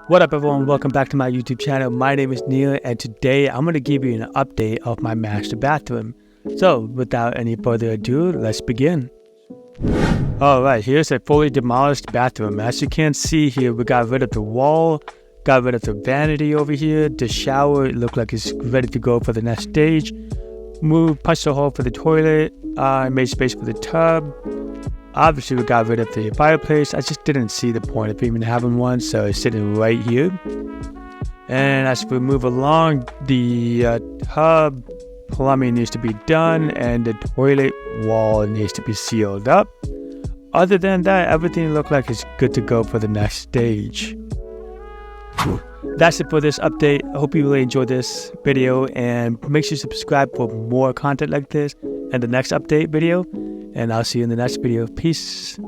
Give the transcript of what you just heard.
What up, everyone? Welcome back to my YouTube channel. My name is Neil, and today I'm going to give you an update of my master bathroom. So, without any further ado, let's begin. Alright, here's a fully demolished bathroom. As you can see here, we got rid of the wall, got rid of the vanity over here. The shower, it looked like it's ready to go for the next stage. Punched a hole for the toilet, made space for the tub. Obviously, we got rid of the fireplace. I just didn't see the point of even having one, so it's sitting right here. And as we move along, the tub plumbing needs to be done, and the toilet wall needs to be sealed up. Other than that, everything looked like it's good to go for the next stage. That's it for this update. I hope you really enjoyed this video, and make sure you subscribe for more content like this and the next update video. And I'll see you in the next video. Peace.